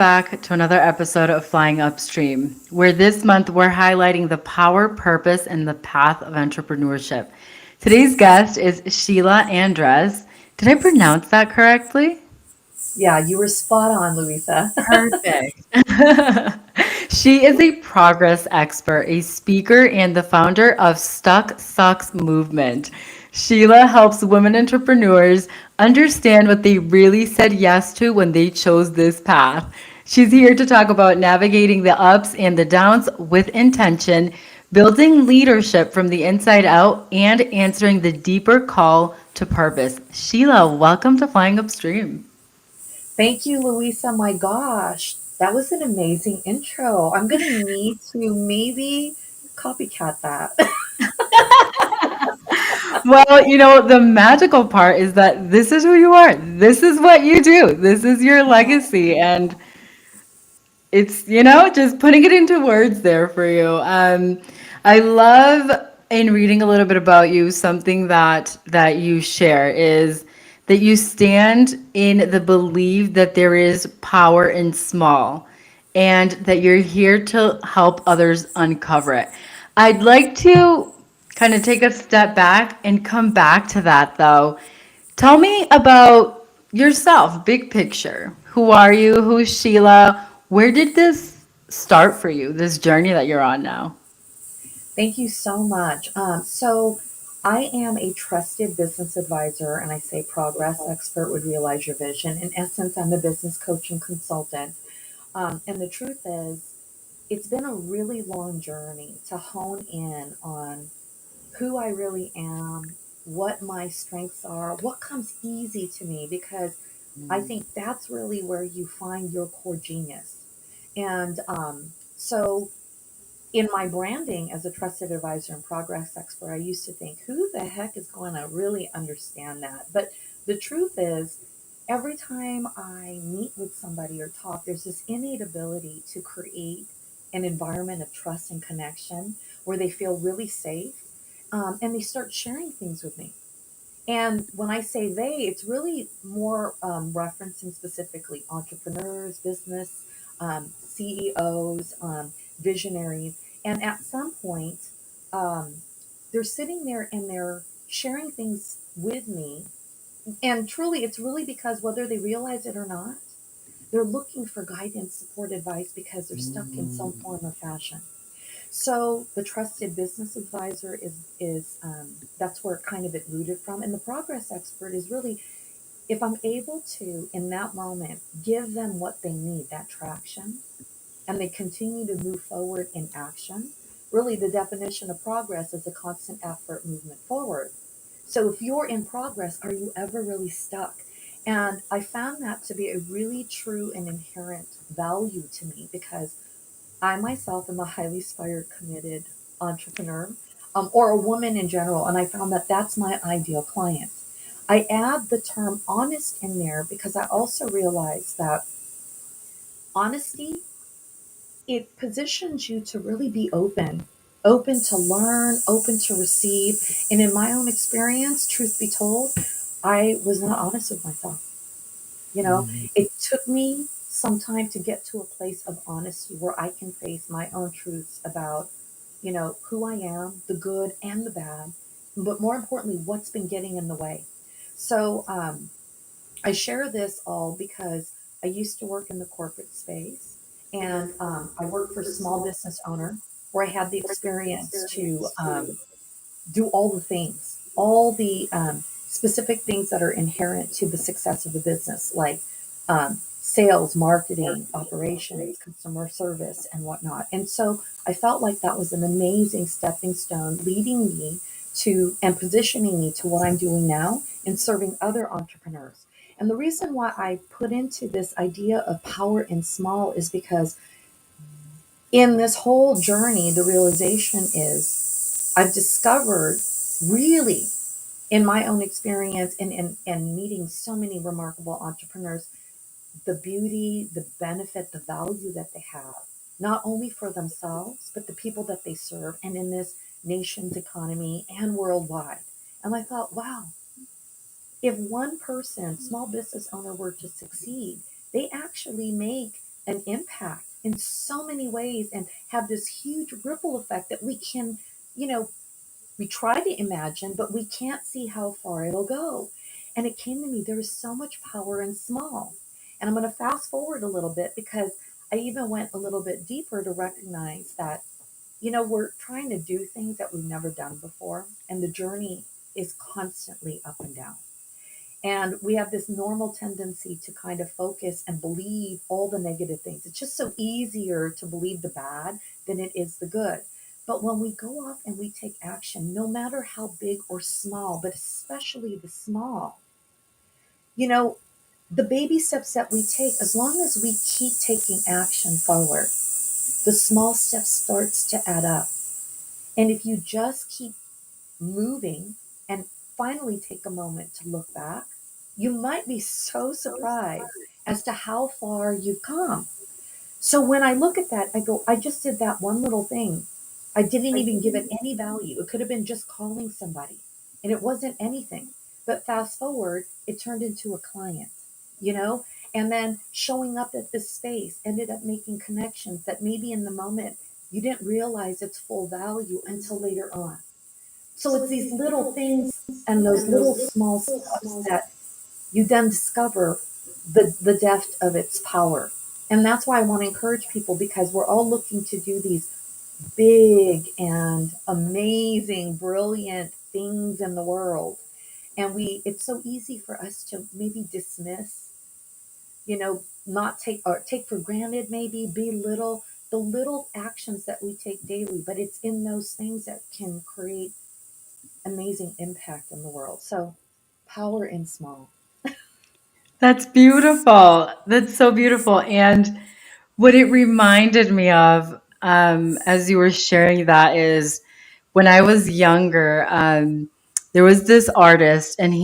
back to another episode of Flying Upstream, where this month we're highlighting the power, purpose, and the path of entrepreneurship. Today's guest is Sheila Andres. Did I pronounce that correctly? Yeah, you were spot on, Luisa. Perfect. She is a progress expert, a speaker, and the founder of Stuck Sucks Movement. Sheila helps women entrepreneurs understand what they really said yes to when they chose this path. She's here to talk about navigating the ups and the downs with intention, building leadership from the inside out, and answering the deeper call to purpose. Sheila, welcome to Flying Upstream. Thank you, Luisa. My gosh, that was an amazing intro. I'm going to need to maybe copycat that. Well, the magical part is that this is who you are. This is what you do. This is your legacy. And it's, just putting it into words there for you. I love in reading a little bit about you, something that you share is that you stand in the belief that there is power in small and that you're here to help others uncover it. I'd like to kind of take a step back and come back to that though. Tell me about yourself, big picture. Who are you? Who's Sheila? Where did this start for you, this journey that you're on now? Thank you so much. I am a trusted business advisor, and I say progress expert would realize your vision. In essence, I'm a business coach and consultant. And the truth is, it's been a really long journey to hone in on who I really am, what my strengths are, what comes easy to me, because I think that's really where you find your core genius. And in my branding as a trusted advisor and progress expert, I used to think, who the heck is going to really understand that? But the truth is, every time I meet with somebody or talk, there's this innate ability to create an environment of trust and connection where they feel really safe, and they start sharing things with me. And when I say they, it's really more referencing specifically entrepreneurs, business CEOs, visionaries. And at some point, um, they're sitting there and they're sharing things with me. And truly, it's really because whether they realize it or not, they're looking for guidance, support, advice because they're stuck in some form or fashion. So the trusted business advisor is that's where kind of it rooted from, and the progress expert is really if I'm able to in that moment give them what they need, that traction, and they continue to move forward in action. Really, the definition of progress is a constant effort, movement forward. So if you're in progress, are you ever really stuck? And I found that to be a really true and inherent value to me because I myself am a highly inspired, committed entrepreneur, or a woman in general, and I found that that's my ideal client. I add the term honest in there because I also realize that honesty, it positions you to really be open to learn, open to receive. And in my own experience, truth be told, I was not honest with myself. You know, it took me some time to get to a place of honesty where I can face my own truths about, who I am, the good and the bad, but more importantly, what's been getting in the way. So I share this all because I used to work in the corporate space, and I worked for a small business owner where I had the experience to do all the things, all the specific things that are inherent to the success of the business, like sales, marketing, operations, customer service, and whatnot. And so I felt like that was an amazing stepping stone leading me to and positioning me to what I'm doing now in serving other entrepreneurs. And the reason why I put into this idea of power in small is because in this whole journey, the realization is I've discovered really in my own experience and meeting so many remarkable entrepreneurs, the beauty, the benefit, the value that they have, not only for themselves, but the people that they serve and in this nation's economy and worldwide. And I thought, wow, if one person, small business owner, were to succeed, they actually make an impact in so many ways and have this huge ripple effect that we can, you know, we try to imagine, but we can't see how far it'll go. And it came to me, there is so much power in small. And I'm going to fast forward a little bit because I even went a little bit deeper to recognize that, you know, we're trying to do things that we've never done before. And the journey is constantly up and down. And we have this normal tendency to kind of focus and believe all the negative things. It's just so easier to believe the bad than it is the good. But when we go off and we take action, no matter how big or small, but especially the small, you know, the baby steps that we take, as long as we keep taking action forward, the small steps starts to add up. And if you just keep moving and finally take a moment to look back, you might be so surprised as to how far you've come. So when I look at that, I go, I just did that one little thing. I didn't even give it any value. It could have been just calling somebody, and it wasn't anything. But fast forward, it turned into a client, you know? And then showing up at this space ended up making connections that maybe in the moment you didn't realize its full value until later on. So it's these little things and those little small steps that you then discover the depth of its power. And that's why I want to encourage people, because we're all looking to do these big and amazing, brilliant things in the world. And it's so easy for us to maybe dismiss, you know, not take or take for granted, maybe belittle the little actions that we take daily. But it's in those things that can create amazing impact in the world. So, power in small. That's beautiful. That's so beautiful. And what it reminded me of, as you were sharing that, is when I was younger, there was this artist, and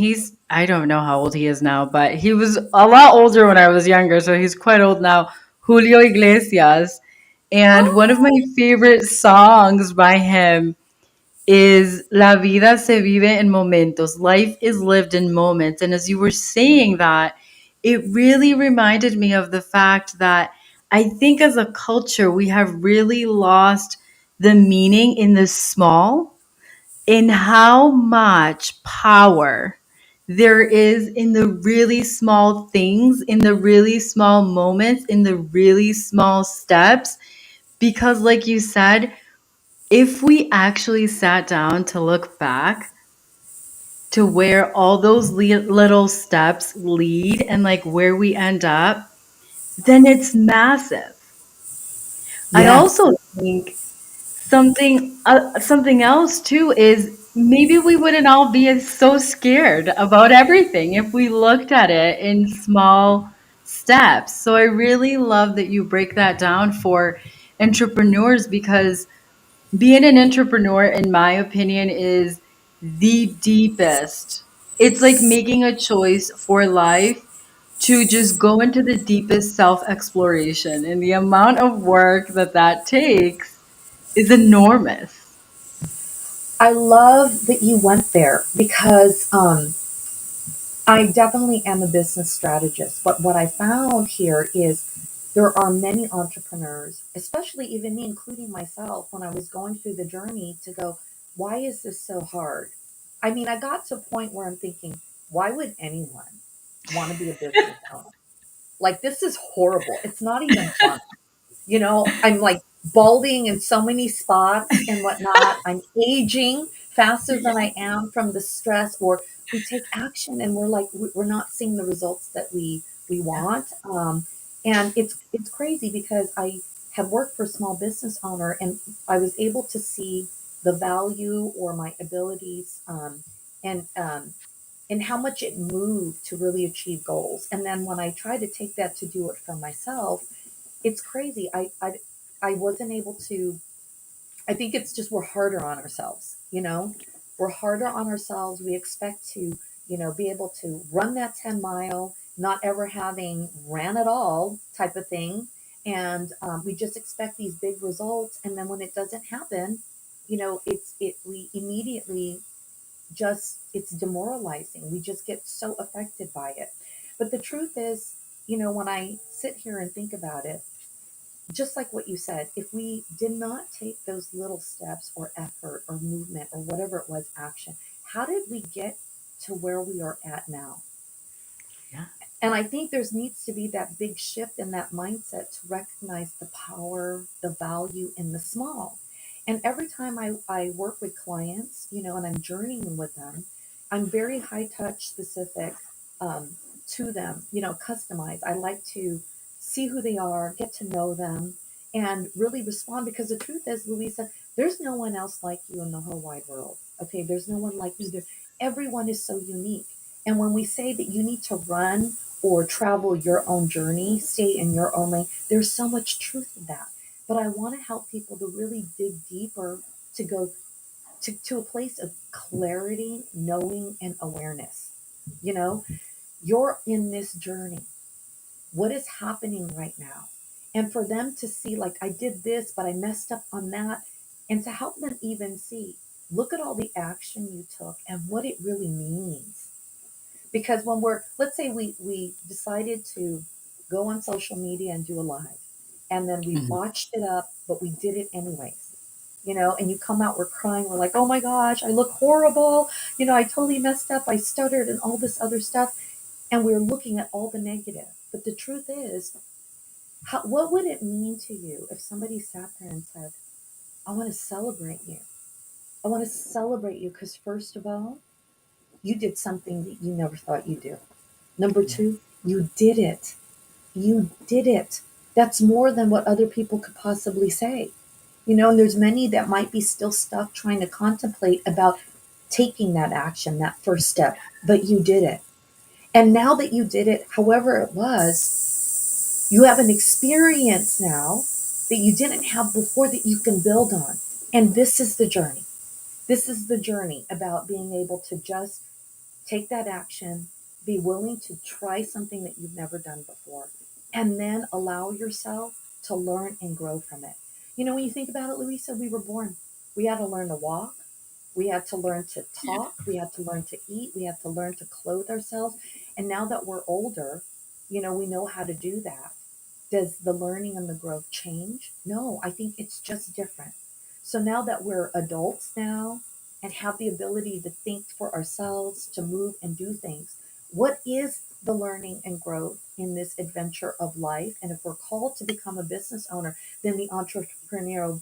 I don't know how old he is now, but he was a lot older when I was younger, so he's quite old now, Julio Iglesias. And one of my Oh, favorite songs by him is La vida se vive en momentos. Life is lived in moments. And as you were saying that, it really reminded me of the fact that I think as a culture, we have really lost the meaning in the small, in how much power there is in the really small things, in the really small moments, in the really small steps. Because, like you said, if we actually sat down to look back to where all those little steps lead and like where we end up, then it's massive. I yes. also think something else too is maybe we wouldn't all be as so scared about everything if we looked at it in small steps. So I really love that you break that down for entrepreneurs, because being an entrepreneur, in my opinion, is the deepest. It's like making a choice for life to just go into the deepest self exploration. And the amount of work that that takes is enormous. I love that you went there because I definitely am a business strategist. But what I found here is there are many entrepreneurs, especially even me, including myself, when I was going through the journey to go, why is this so hard? I mean, I got to a point where I'm thinking, why would anyone want to be a business owner? Like, this is horrible. It's not even fun. You know, I'm like balding in so many spots and whatnot. I'm aging faster than I am from the stress, or we take action and we're like, we're not seeing the results that we want. And it's crazy because I have worked for a small business owner and I was able to see the value or my abilities, and and how much it moved to really achieve goals. And then when I try to take that to do it for myself, it's crazy. I wasn't able to. I think it's just we're harder on ourselves. You know, we're harder on ourselves. We expect to, you know, be able to run that 10 mile, not ever having ran at all, type of thing, and we just expect these big results. And then when it doesn't happen, you know, we immediately just it's demoralizing. We just get so affected by it. But the truth is, you know, when I sit here and think about it, just like what you said, if we did not take those little steps or effort or movement or whatever it was, action, how did we get to where we are at now? Yeah. And I think there's needs to be that big shift in that mindset to recognize the power, the value in the small. And every time I work with clients, and I'm journeying with them, I'm very high touch specific um, to them, customized. I like to see who they are, get to know them, and really respond because the truth is, Louisa, there's no one else like you in the whole wide world. Okay, there's no one like you there. Everyone is so unique. And when we say that you need to run or travel your own journey, stay in your own lane. There's so much truth in that. But I want to help people to really dig deeper, to go to a place of clarity, knowing, and awareness. You know, you're in this journey. What is happening right now? And for them to see, like, I did this, but I messed up on that. And to help them even see, look at all the action you took and what it really means. Because when let's say we decided to go on social media and do a live, and then we Mhm. botched it up, but we did it anyways, and you come out, we're crying, we're like, oh my gosh, I look horrible, I totally messed up, I stuttered and all this other stuff, and we're looking at all the negative. But the truth is, what would it mean to you if somebody sat there and said, I want to celebrate you, I want to celebrate you because first of all, you did something that you never thought you'd do. Number Yeah. two, you did it. You did it. That's more than what other people could possibly say. And there's many that might be still stuck trying to contemplate about taking that action, that first step, but you did it. And now that you did it, however it was, you have an experience now that you didn't have before that you can build on. And this is the journey. This is the journey about being able to just take that action, be willing to try something that you've never done before, and then allow yourself to learn and grow from it. When you think about it, Louisa, we were born. We had to learn to walk. We had to learn to talk. We had to learn to eat. We had to learn to clothe ourselves. And now that we're older, we know how to do that. Does the learning and the growth change? No, I think it's just different. So now that we're adults now and have the ability to think for ourselves, to move and do things, what is the learning and growth in this adventure of life? And if we're called to become a business owner, then the entrepreneurial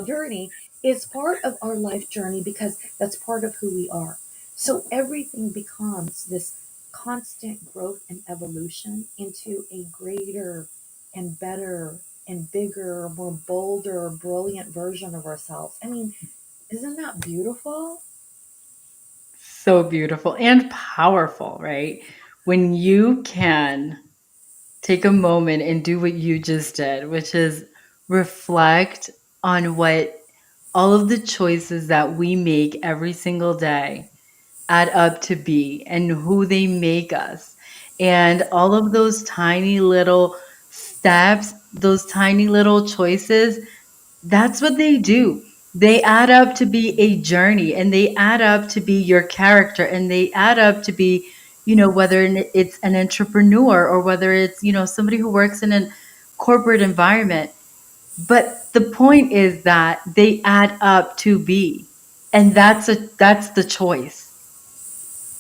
journey is part of our life journey because that's part of who we are. So everything becomes this constant growth and evolution into a greater and better and bigger, more bolder, brilliant version of ourselves. I mean, isn't that beautiful? So beautiful and powerful, right? When you can take a moment and do what you just did, which is reflect on what all of the choices that we make every single day add up to be and who they make us. And all of those tiny little steps, those tiny little choices, that's what they do. They add up to be a journey and they add up to be your character and they add up to be, whether it's an entrepreneur or whether it's, somebody who works in a corporate environment. But the point is that they add up to be. And that's the choice.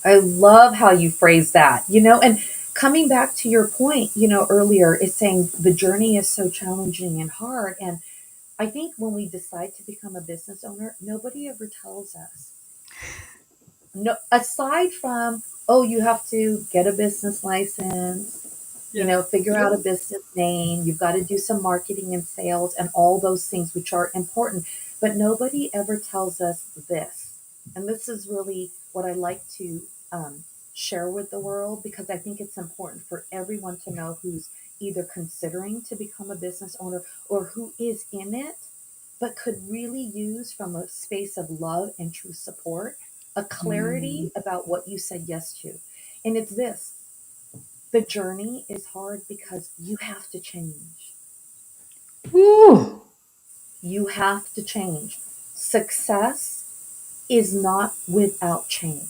I love how you phrase that, and coming back to your point, earlier is saying the journey is so challenging and hard. And I think when we decide to become a business owner, nobody ever tells us. No, aside from, oh, you have to get a business license, Yeah. figure Yep. out a business name, you've got to do some marketing and sales and all those things which are important. But nobody ever tells us this. And this is really what I like to um, share with the world because I think it's important for everyone to know who's either considering to become a business owner or who is in it, but could really use from a space of love and true support a Mm. clarity about what you said yes to. And it's this: the journey is hard because you have to change. Woo. You have to change. Success is not without change.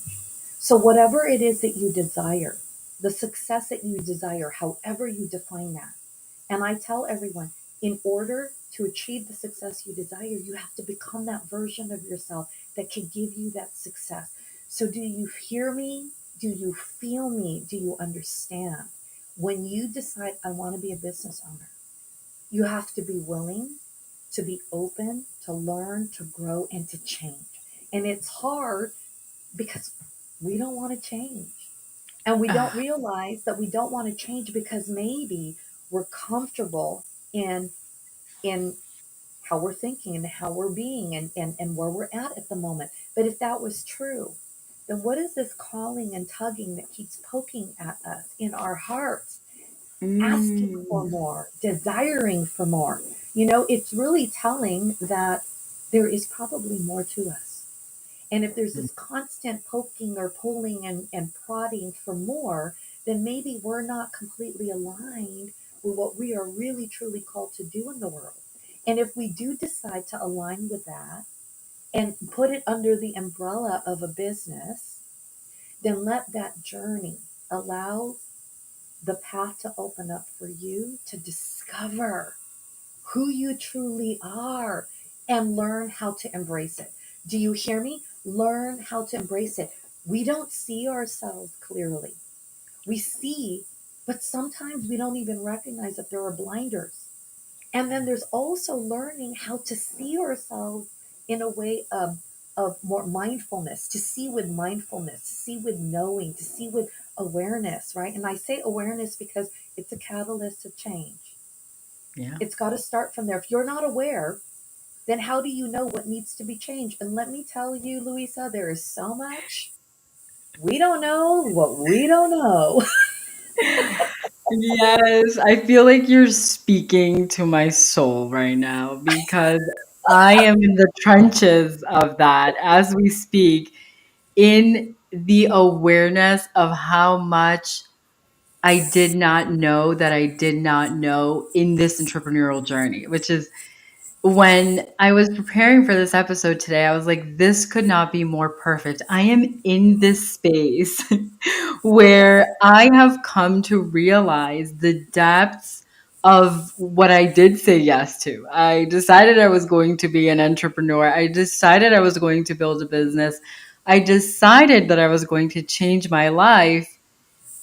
So, whatever it is that you desire, the success that you desire, however you define that, And I tell everyone, in order to achieve the success you desire, you have to become that version of yourself that can give you that success. So, do you hear me? Do you feel me? Do you understand? When you decide, I want to be a business owner, you have to be willing to be open, to learn, to grow, and to change. And it's hard because we don't want to change. And we don't Ah, realize that we don't want to change because maybe we're comfortable in in how we're thinking and how we're being and where we're at the moment. But if that was true, then what is this calling and tugging that keeps poking at us in our hearts, asking for mm, more, desiring for more? It's really telling that there is probably more to us. And if there's this constant poking or pulling and prodding for more, then maybe we're not completely aligned with what we are really truly called to do in the world. And if we do decide to align with that and put it under the umbrella of a business, then let that journey allow the path to open up for you to discover who you truly are and learn how to embrace it. Do you hear me? Learn how to embrace it. We don't see ourselves clearly. We see, but sometimes we don't even recognize that there are blinders. And then there's also learning how to see ourselves in a way of more mindfulness, to see with mindfulness, to see with knowing, to see with awareness, right? And I say awareness because it's a catalyst of change. yeah. It's got to start from there. If you're not aware, then how do you know what needs to be changed? And let me tell you, Luisa, there is so much we don't know what we don't know. Yes, I feel like you're speaking to my soul right now because I am in the trenches of that as we speak, in the awareness of how much I did not know that I did not know in this entrepreneurial journey, which is when I was preparing for this episode today, I was like, this could not be more perfect. I am in this space where I have come to realize the depths of what I did say yes to. I decided I was going to be an entrepreneur. I decided I was going to build a business. I decided that I was going to change my life,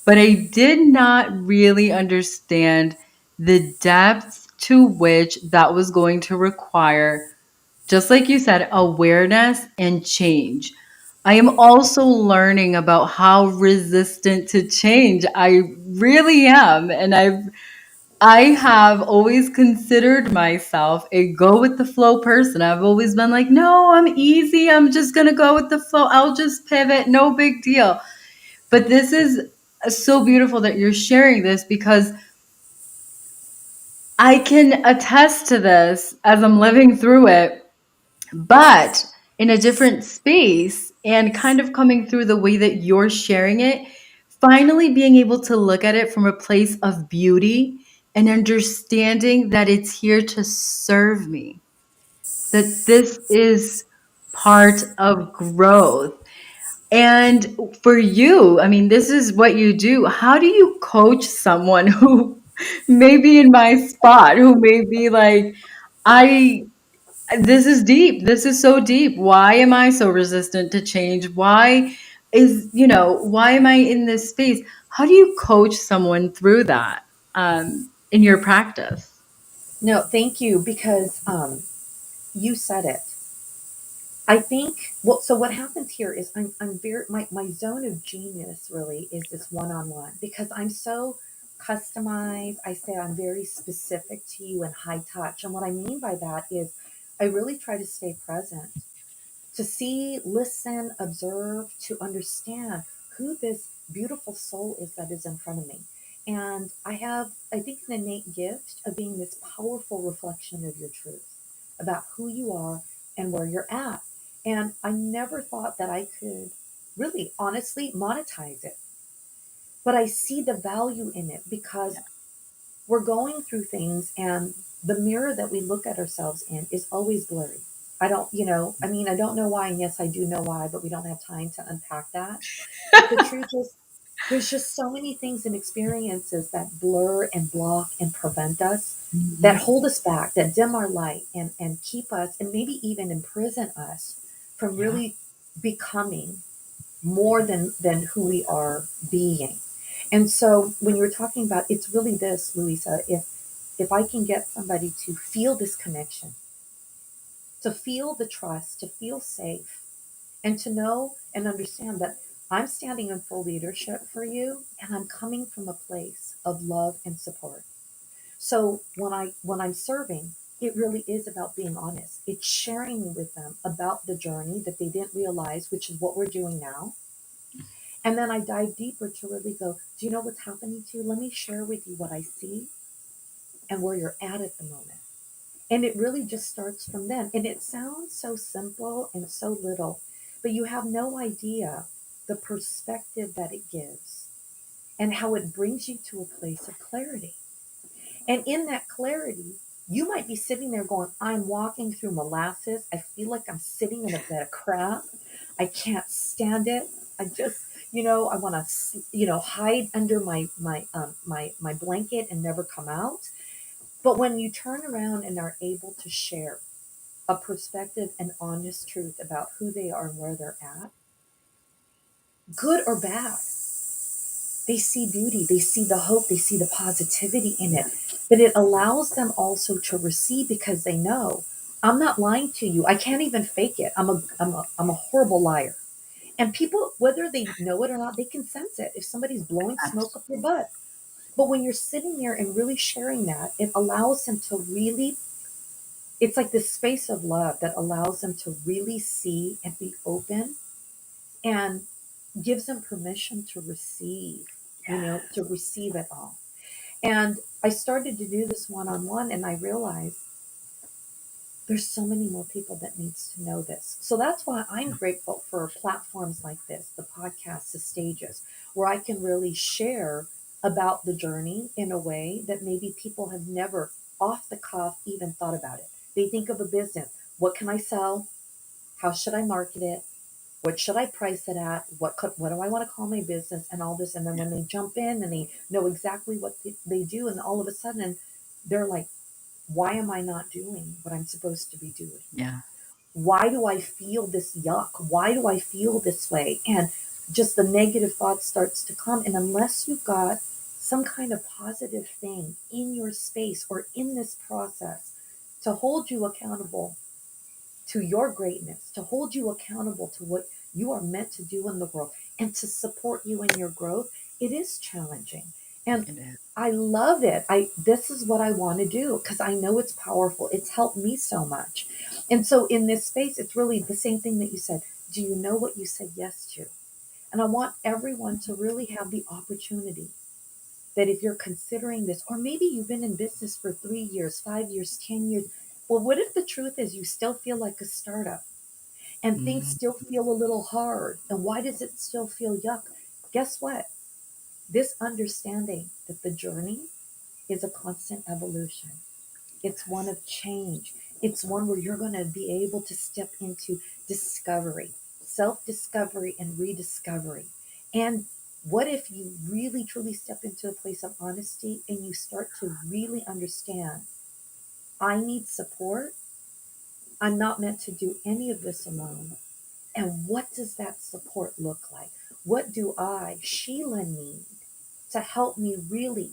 but I did not really understand the depths to which that was going to require, just like you said, awareness and change. I am also learning about how resistant to change I really am. And I have always considered myself a go with the flow person. I've always been like, no, I'm easy. I'm just going to go with the flow. I'll just pivot. No big deal. But this is so beautiful that you're sharing this because I can attest to this as I'm living through it, but in a different space and kind of coming through the way that you're sharing it, finally being able to look at it from a place of beauty and understanding that it's here to serve me, that this is part of growth. And for you, I mean, this is what you do. How do you coach someone who may be in my spot, who may be like, I, this is deep. This is so deep. Why am I so resistant to change? Why am I in this space? How do you coach someone through that in your practice? No, thank you, because you said it. I think, well, so what happens here is I'm very, my zone of genius really is this one on one because I'm so customized. I say I'm very specific to you and high touch. And what I mean by that is I really try to stay present, to see, listen, observe, to understand who this beautiful soul is that is in front of me. And I have, I think, an innate gift of being this powerful reflection of your truth about who you are and where you're at. And I never thought that I could really, honestly, monetize it. But I see the value in it because we're going through things and the mirror that we look at ourselves in is always blurry. I don't, I mean, I don't know why. And yes, I do know why, but we don't have time to unpack that. But the truth is, There's just so many things and experiences that blur and block and prevent us, that Mhm. hold us back, that dim our light and keep us and maybe even imprison us from Yeah. really becoming more than who we are being. And so when you're talking about, it's really this, Luisa, if I can get somebody to feel this connection, to feel the trust, to feel safe, and to know and understand that I'm standing in full leadership for you and I'm coming from a place of love and support. So when I'm serving, it really is about being honest. It's sharing with them about the journey that they didn't realize, which is what we're doing now. And then I dive deeper to really go, do you know what's happening to you? Let me share with you what I see and where you're at the moment. And it really just starts from then. And it sounds so simple and so little, but you have no idea the perspective that it gives and how it brings you to a place of clarity. And in that clarity, you might be sitting there going, I'm walking through molasses. I feel like I'm sitting in a bed of crap. I can't stand it. I just, I want to, hide under my blanket and never come out. But when you turn around and are able to share a perspective and honest truth about who they are and where they're at, good or bad, they see beauty, they see the hope, they see the positivity in it. But it allows them also to receive because they know I'm not lying to you. I can't even fake it. I'm a horrible liar. And people, whether they know it or not, they can sense it if somebody's blowing smoke up your butt. But when you're sitting there and really sharing that, it allows them to really, it's like this space of love that allows them to really see and be open and gives them permission to receive, to receive it all. And I started to do this one on one and I realized there's so many more people that needs to know this. So that's why I'm grateful for platforms like this, the podcasts, the stages, where I can really share about the journey in a way that maybe people have never off the cuff even thought about it. They think of a business. What can I sell? How should I market it? What should I price it at? What do I want to call my business and all this? And then when they jump in and they know exactly what they do, and all of a sudden they're like, why am I not doing what I'm supposed to be doing? Yeah. Why do I feel this yuck? Why do I feel this way? And just the negative thought starts to come. And unless you've got some kind of positive thing in your space or in this process to hold you accountable to your greatness, to hold you accountable to what you are meant to do in the world, and to support you in your growth, it is challenging. And It is. I love it. This is what I want to do because I know it's powerful. It's helped me so much. And so in this space, it's really the same thing that you said. Do you know what you said yes to? And I want everyone to really have the opportunity that if you're considering this, or maybe you've been in business for 3 years, 5 years, 10 years, well, what if the truth is you still feel like a startup and things Mm. still feel a little hard? And why does it still feel yuck? Guess what? This understanding that the journey is a constant evolution. It's one of change. It's one where you're going to be able to step into discovery, self discovery, and rediscovery. And what if you really truly step into a place of honesty and you start to really understand I need support? I'm not meant to do any of this alone. And what does that support look like? What do I, Sheila, need to help me really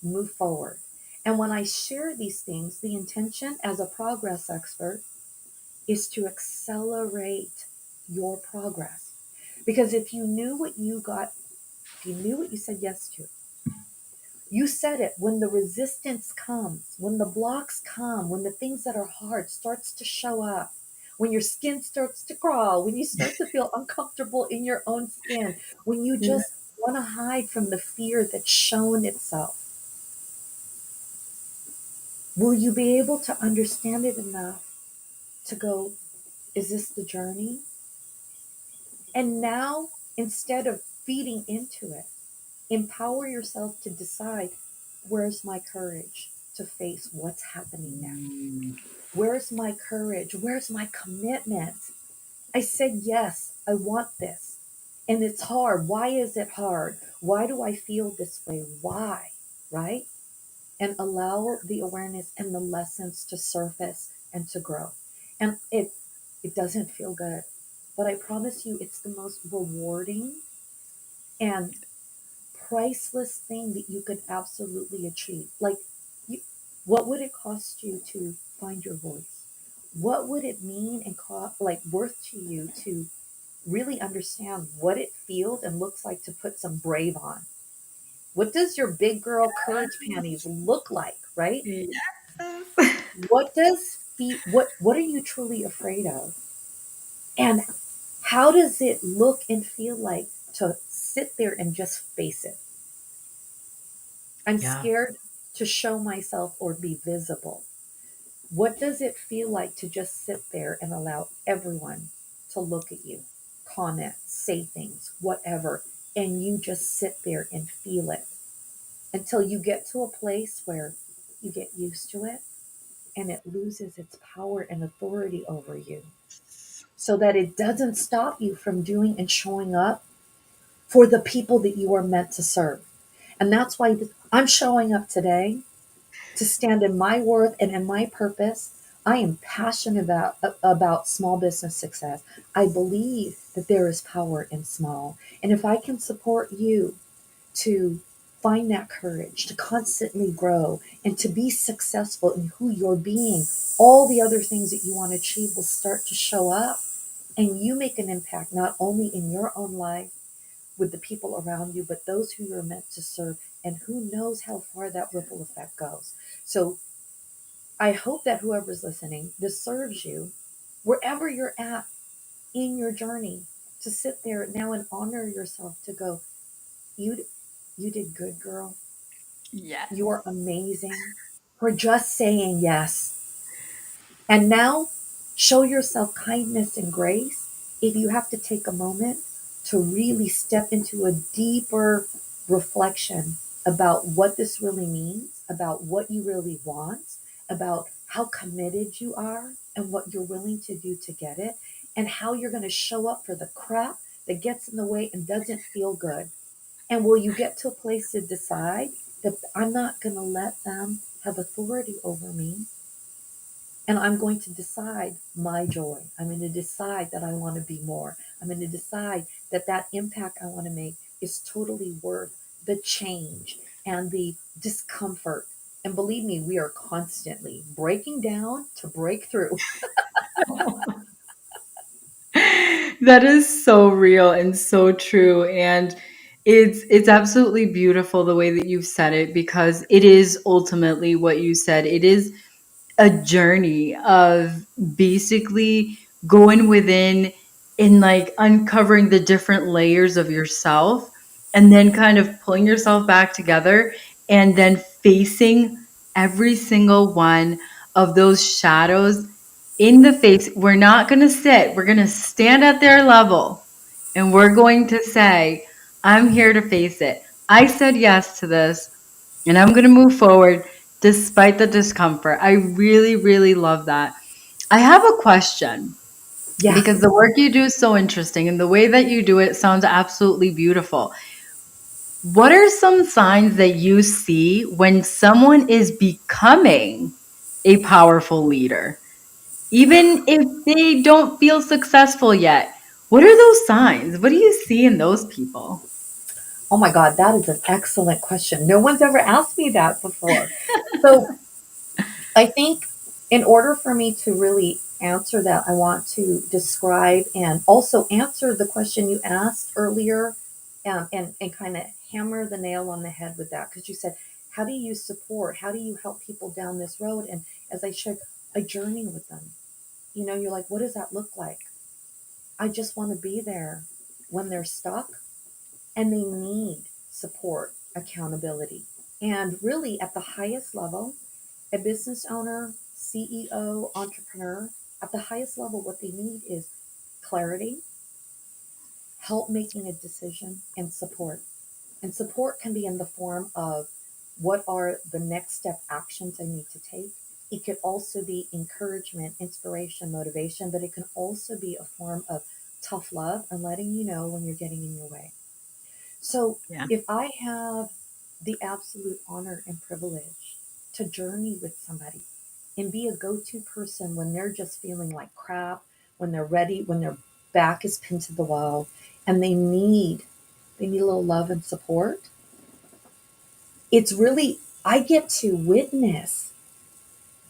move forward? And when I share these things, the intention as a progress expert is to accelerate your progress. Because if you knew what you got, if you knew what you said yes to, you said it when the resistance comes, when the blocks come, when the things that are hard starts to show up, when your skin starts to crawl, when you start to feel uncomfortable in your own skin, when you Yeah. just want to hide from the fear that's shown itself, will you be able to understand it enough to go, is this the journey? And now, instead of feeding into it, empower yourself to decide, where's my courage to face what's happening next? Mm. Where's my courage? Where's my commitment? I said, yes, I want this. And it's hard. Why is it hard? Why do I feel this way? Why? Right? And allow the awareness and the lessons to surface and to grow. And it doesn't feel good, but I promise you it's the most rewarding and priceless thing that you could absolutely achieve. Like, you, what would it cost you to find your voice? What would it mean and like worth to you to really understand what it feels and looks like to put some brave on? What does your big girl courage panties look like, right? Yes. What are you truly afraid of? And how does it look and feel like to sit there and just face it? I'm Yeah. scared to show myself or be visible. What does it feel like to just sit there and allow everyone to look at you, comment, say things, whatever, and you just sit there and feel it until you get to a place where you get used to it and it loses its power and authority over you so that it doesn't stop you from doing and showing up for the people that you are meant to serve. And that's why I'm showing up today to stand in my worth and in my purpose. I am passionate about small business success. I believe that there is power in small. And if I can support you to find that courage to constantly grow and to be successful in who you're being, all the other things that you want to achieve will start to show up and you make an impact not only in your own life with the people around you, but those who you're meant to serve. And who knows how far that ripple effect goes. So I hope that whoever's listening, this serves you wherever you're at in your journey to sit there now and honor yourself to go, you, you did good, girl. Yes. You are amazing for just saying yes. And now show yourself kindness and grace if you have to take a moment to really step into a deeper reflection about what this really means, about what you really want, about how committed you are and what you're willing to do to get it, and how you're going to show up for the crap that gets in the way and doesn't feel good. And will you get to a place to decide that I'm not going to let them have authority over me? And I'm going to decide my joy. I'm going to decide that I want to be more. I'm going to decide that that impact I want to make is totally worth the change and the discomfort. And believe me, we are constantly breaking down to break through. That is so real and so true. And it's absolutely beautiful the way that you've said it, because it is ultimately what you said. It is a journey of basically going within and like uncovering the different layers of yourself, and then kind of pulling yourself back together, and then facing every single one of those shadows in the face. We're not going to sit, we're going to stand at their level, and we're going to say, I'm here to face it. I said yes to this, and I'm going to move forward despite the discomfort. I really, really love that. I have a question, Yeah. because the work you do is so interesting and the way that you do it sounds absolutely beautiful. What are some signs that you see when someone is becoming a powerful leader? Even if they don't feel successful yet, what are those signs? What do you see in those people? Oh my God, that is an excellent question. No one's ever asked me that before. So I think in order for me to really answer that, I want to describe and also answer the question you asked earlier, and kind of hammer the nail on the head with that. Because you said, how do you support? How do you help people down this road? And as I shared, a journey with them. You know, you're like, what does that look like? I just want to be there when they're stuck and they need support, accountability. And really, at the highest level, a business owner, CEO, entrepreneur, at the highest level, what they need is clarity, help making a decision, and support. And support can be in the form of what are the next step actions I need to take. It could also be encouragement, inspiration, motivation, but it can also be a form of tough love and letting you know when you're getting in your way. So Yeah. if I have the absolute honor and privilege to journey with somebody and be a go to person when they're just feeling like crap, when they're ready, when their back is pinned to the wall and they need a little love and support, it's really, I get to witness.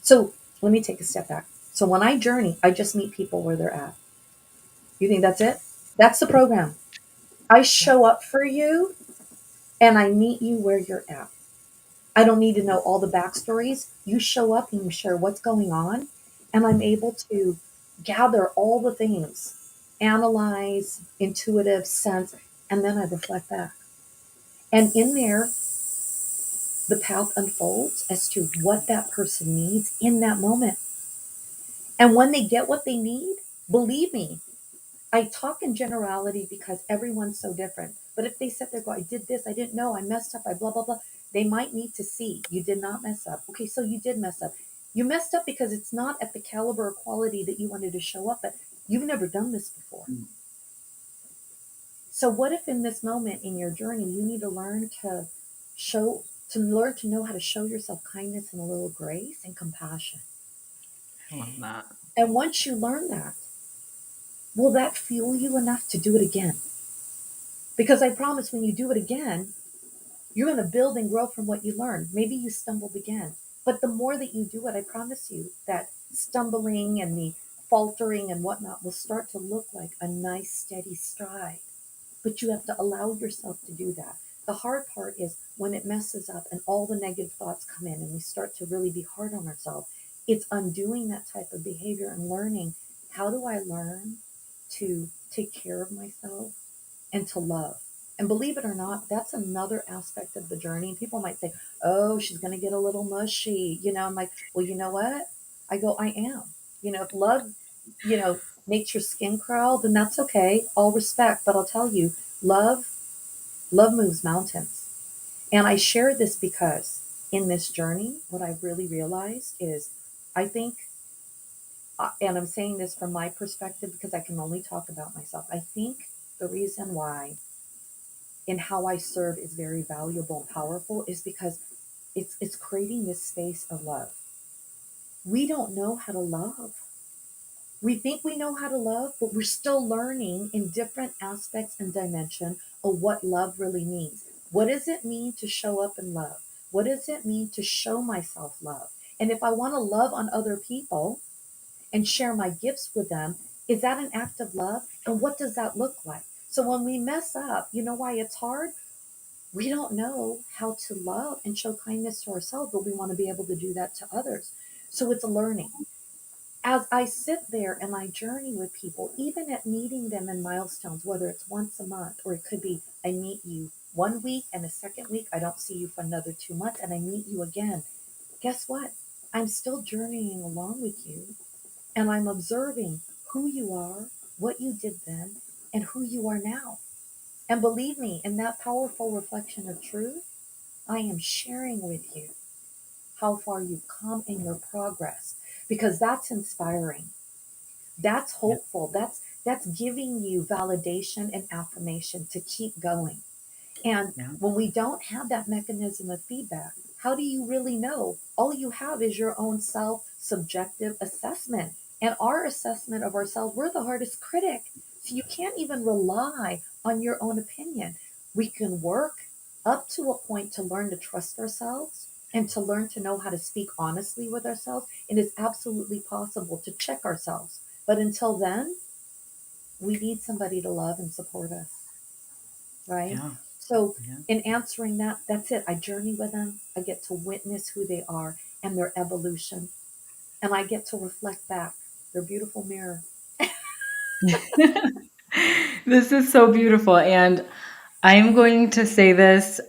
So let me take a step back. So when I journey, I just meet people where they're at. You think that's it? That's the program. I Yeah. show up for you and I meet you where you're at. I don't need to know all the backstories. You show up and you share what's going on, and I'm able to gather all the things, analyze, intuitive sense, and then I reflect back. And in there, the path unfolds as to what that person needs in that moment. And when they get what they need, believe me, I talk in generality because everyone's so different. But if they sit there and go, I did this, I didn't know, I messed up, I blah, blah, blah, they might need to see you did not mess up. Okay, so you did mess up. You messed up because it's not at the caliber or quality that you wanted to show up, but you've never done this before. Mm. So what if in this moment in your journey, you need to learn to learn to know how to show yourself kindness and a little grace and compassion. I love that. And once you learn that, will that fuel you enough to do it again? Because I promise when you do it again, you're going to build and grow from what you learned. Maybe you stumbled again, but the more that you do it, I promise you that stumbling and the faltering and whatnot will start to look like a nice, steady stride. But you have to allow yourself to do that. The hard part is when it messes up and all the negative thoughts come in and we start to really be hard on ourselves. It's undoing that type of behavior and learning, how do I learn to take care of myself and to love? And believe it or not, that's another aspect of the journey. People might say, oh, she's going to get a little mushy. I'm like, well, you know what? I go, I am. If love, you know, makes your skin crawl, then that's okay. All respect. But I'll tell you, love, love moves mountains. And I share this because in this journey, what I've really realized is I think, and I'm saying this from my perspective because I can only talk about myself. I think the reason why and how I serve is very valuable and powerful is because it's creating this space of love. We don't know how to love. We think we know how to love, but we're still learning in different aspects and dimension of what love really means. What does it mean to show up in love? What does it mean to show myself love? And if I want to love on other people and share my gifts with them, is that an act of love? And what does that look like? So when we mess up, you know why it's hard? We don't know how to love and show kindness to ourselves, but we want to be able to do that to others. So it's a learning. As I sit there and I journey with people, even at meeting them in milestones, whether it's once a month or it could be I meet you 1 week and the second week I don't see you for another 2 months and I meet you again. Guess what? I'm still journeying along with you and I'm observing who you are, what you did then, and who you are now. And believe me, in that powerful reflection of truth, I am sharing with you how far you've come in your progress because that's inspiring. That's Yeah. hopeful. That's giving you validation and affirmation to keep going. And Yeah. when we don't have that mechanism of feedback, how do you really know? All you have is your own self subjective assessment. And our assessment of ourselves, we're the hardest critic. So you can't even rely on your own opinion. We can work up to a point to learn to trust ourselves and to learn to know how to speak honestly with ourselves. It is absolutely possible to check ourselves. But until then, we need somebody to love and support us, right? Yeah. So, Yeah. in answering that, that's it. I journey with them. I get to witness who they are and their evolution, and I get to reflect back their beautiful mirror. This is so beautiful. And I am going to say this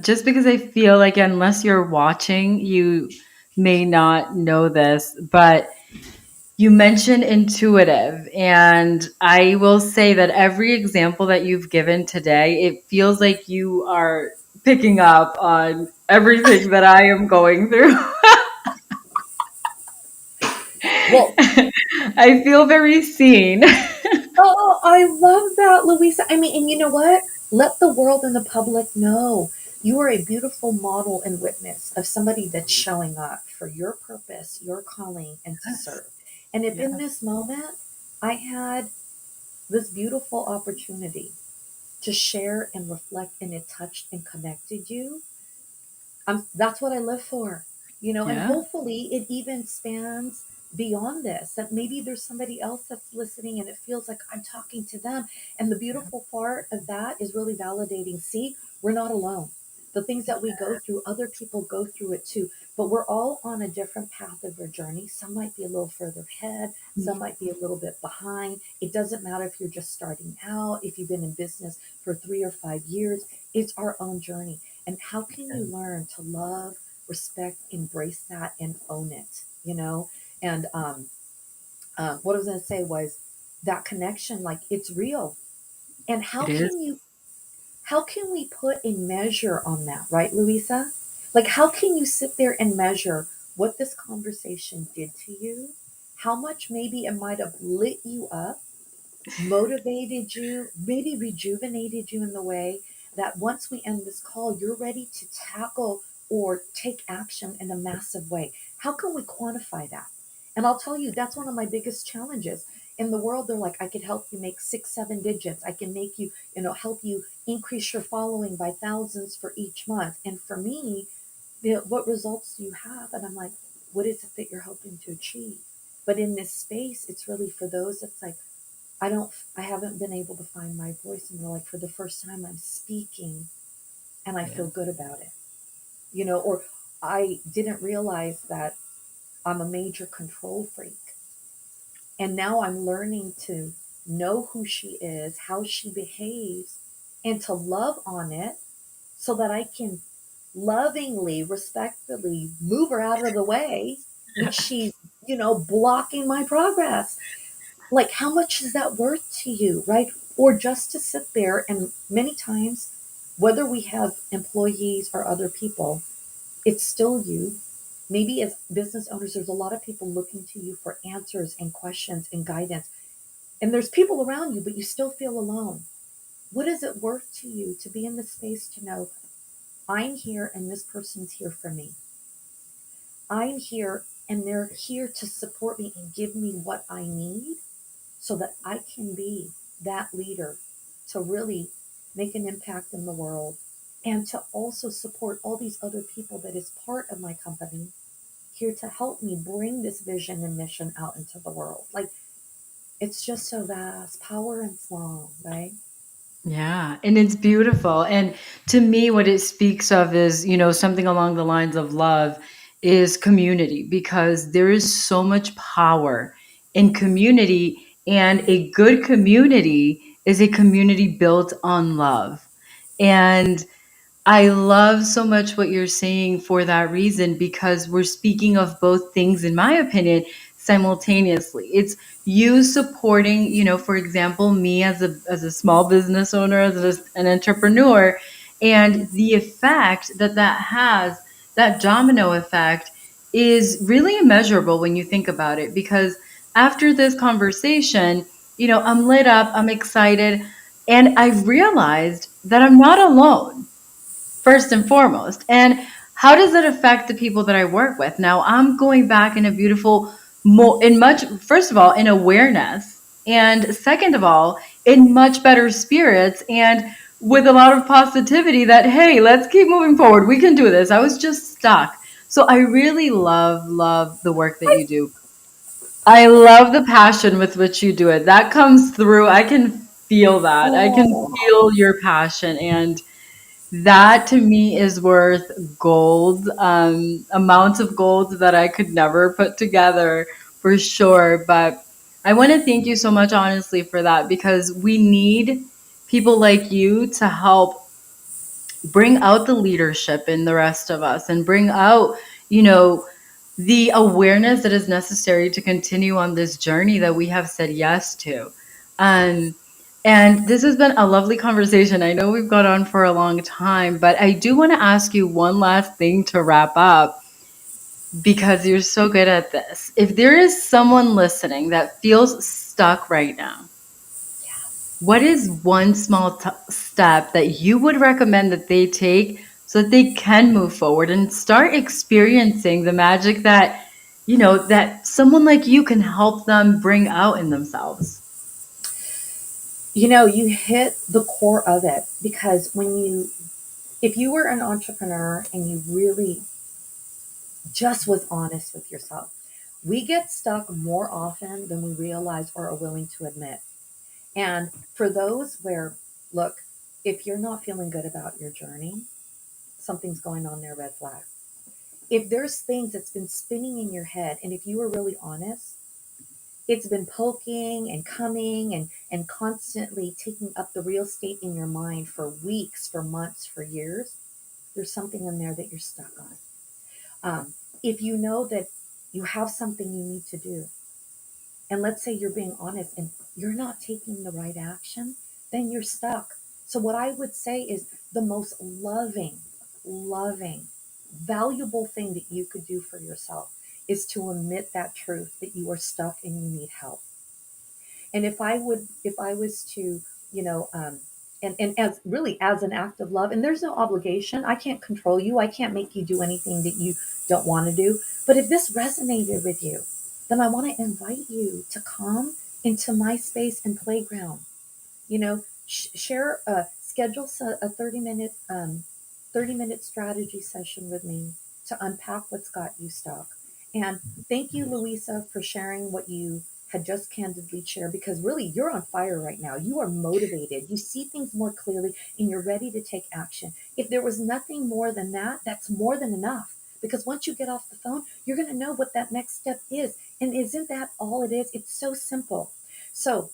just because I feel like, unless you're watching, you may not know this, but you mentioned intuitive. And I will say that every example that you've given today, it feels like you are picking up on everything that I am going through. Well, I feel very seen. Oh, I love that, Luisa. I mean, and you know what? Let the world and the public know you are a beautiful model and witness of somebody that's showing up for your purpose, your calling, and to Yes. serve. And if in Yes. this moment I had this beautiful opportunity to share and reflect and it touched and connected you, that's what I live for, and Yeah. hopefully it even spans beyond this, that maybe there's somebody else that's listening and it feels like I'm talking to them. And the Yeah. beautiful part of that is really validating. See, we're not alone. The things that we go through, other people go through it too, but we're all on a different path of our journey. Some might be a little further ahead, some might be a little bit behind. It doesn't matter if you're just starting out, if you've been in business for 3 or 5 years. It's our own journey. And how can you learn to love, respect, embrace that, and own it? And what I was going to say was that connection, like it's real. And It is. how can we put a measure on that, right, Luisa? Like, how can you sit there and measure what this conversation did to you? How much maybe it might have lit you up, motivated you, maybe rejuvenated you in the way that once we end this call, you're ready to tackle or take action in a massive way. How can we quantify that? And I'll tell you, that's one of my biggest challenges. In the world, they're like, I could help you make 6, 7 digits. I can make you, help you increase your following by thousands for each month. And for me, what results do you have? And I'm like, what is it that you're hoping to achieve? But in this space, it's really for those that's like, I haven't been able to find my voice. And they're like, for the first time, I'm speaking and I Yeah. feel good about it, or I didn't realize that I'm a major control freak. And now I'm learning to know who she is, how she behaves, and to love on it so that I can lovingly, respectfully move her out of the way when she's, blocking my progress. Like, how much is that worth to you, right? Or just to sit there, and many times, whether we have employees or other people, it's still you. Maybe as business owners, there's a lot of people looking to you for answers and questions and guidance, and there's people around you, but you still feel alone. What is it worth to you to be in the space to know I'm here and this person's here for me? I'm here and they're here to support me and give me what I need so that I can be that leader to really make an impact in the world, and to also support all these other people that is part of my company here to help me bring this vision and mission out into the world. Like, it's just so vast, power and small, right? Yeah, and it's beautiful. And to me, what it speaks of is, something along the lines of love is community, because there is so much power in community. And a good community is a community built on love. And I love so much what you're saying for that reason, because we're speaking of both things, in my opinion, simultaneously. It's you supporting, for example, me as a small business owner, an entrepreneur, and the effect that has, that domino effect, is really immeasurable when you think about it. Because after this conversation, I'm lit up, I'm excited, and I've realized that I'm not alone, first and foremost. And how does it affect the people that I work with? Now I'm going back in a beautiful, in much, first of all, in awareness. And second of all, in much better spirits and with a lot of positivity that, hey, let's keep moving forward. We can do this. I was just stuck. So I really love the work that you do. I love the passion with which you do it. That comes through. I can feel that. I can Oh, feel your passion. And that to me is worth gold, amounts of gold that I could never put together for sure. But I want to thank you so much, honestly, for that, because we need people like you to help bring out the leadership in the rest of us and bring out, you know, the awareness that is necessary to continue on this journey that we have said yes to. Um, and this has been a lovely conversation. I know we've gone on for a long time, but I do want to ask you one last thing to wrap up, because you're so good at this. If there is someone listening that feels stuck right now, What is one small step that you would recommend that they take so that they can move forward and start experiencing the magic that, that someone like you can help them bring out in themselves? You hit the core of it, because if you were an entrepreneur and you really just was honest with yourself, we get stuck more often than we realize or are willing to admit. And for those where, look, if you're not feeling good about your journey, something's going on there, red flag. If there's things that's been spinning in your head, and if you were really honest, it's been poking and coming and constantly taking up the real estate in your mind for weeks, for months, for years, there's something in there that you're stuck on. If you know that you have something you need to do, and let's say you're being honest and you're not taking the right action, then you're stuck. So, what I would say is the most loving, valuable thing that you could do for yourself is to admit that truth that you are stuck and you need help. And if I was to, you know, and as really as an act of love, and there's no obligation, I can't control you, I can't make you do anything that you don't want to do. But if this resonated with you, then I want to invite you to come into my space and playground. Share, schedule a 30-minute strategy session with me to unpack what's got you stuck. And thank you, Luisa, for sharing what you had just candidly shared, because really you're on fire right now. You are motivated, you see things more clearly, and you're ready to take action. If there was nothing more than that, that's more than enough, because once you get off the phone, you're going to know what that next step is. And isn't that all it is? It's so simple. So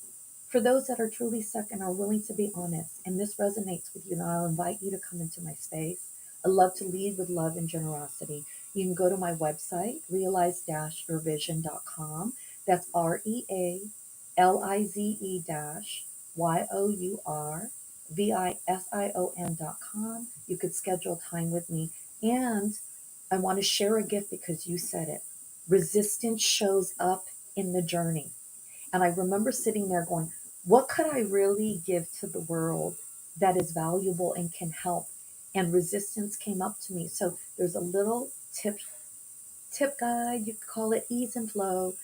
for those that are truly stuck and are willing to be honest, and this resonates with you, and I'll invite you to come into my space. I love to lead with love and generosity. You can go to my website, realize-yourvision.com. That's realize-yourvision.com. You could schedule time with me. And I want to share a gift because you said it. Resistance shows up in the journey. And I remember sitting there going, what could I really give to the world that is valuable and can help? And resistance came up to me. So there's a little tip guide, you could call it ease and flow.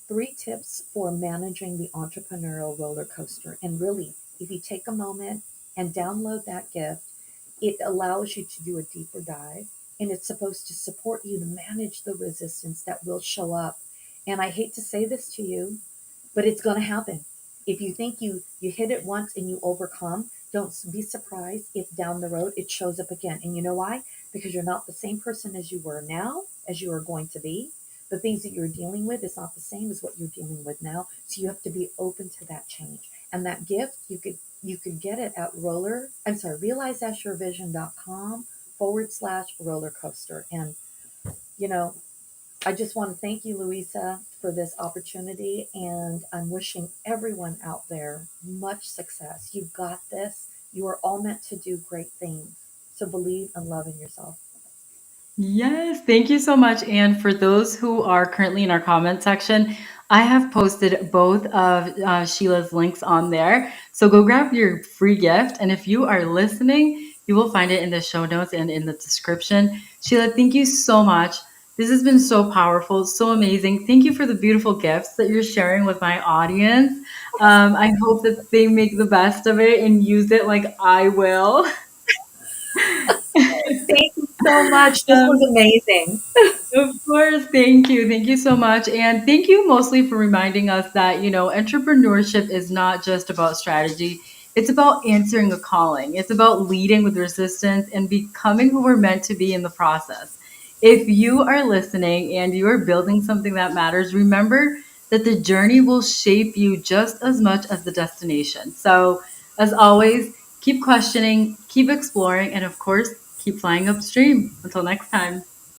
3 tips for managing the entrepreneurial roller coaster. And really, if you take a moment and download that gift, it allows you to do a deeper dive, and it's supposed to support you to manage the resistance that will show up. And I hate to say this to you, but it's going to happen. If you think you hit it once and you overcome, don't be surprised if down the road it shows up again. And you know why? Because you're not the same person as you were now as you are going to be. The things that you're dealing with is not the same as what you're dealing with now. So you have to be open to that change. And that gift, you could get it at realize-yourvision.com/roller coaster. And you know, I just want to thank you, Luisa, for this opportunity. And I'm wishing everyone out there much success. You got this. You are all meant to do great things. So believe and love in yourself. Yes, thank you so much. And for those who are currently in our comment section, I have posted both of Sheila's links on there. So go grab your free gift. And if you are listening, you will find it in the show notes and in the description. Sheila, thank you so much. This has been so powerful, so amazing. Thank you for the beautiful gifts that you're sharing with my audience. I hope that they make the best of it and use it like I will. Thank you so much. This was Um, amazing. Of course. Thank you. Thank you so much. And thank you mostly for reminding us that, entrepreneurship is not just about strategy. It's about answering a calling. It's about leading with resistance and becoming who we're meant to be in the process. If you are listening and you are building something that matters, remember that the journey will shape you just as much as the destination. So, as always, keep questioning, keep exploring, and of course, keep flying upstream. Until next time.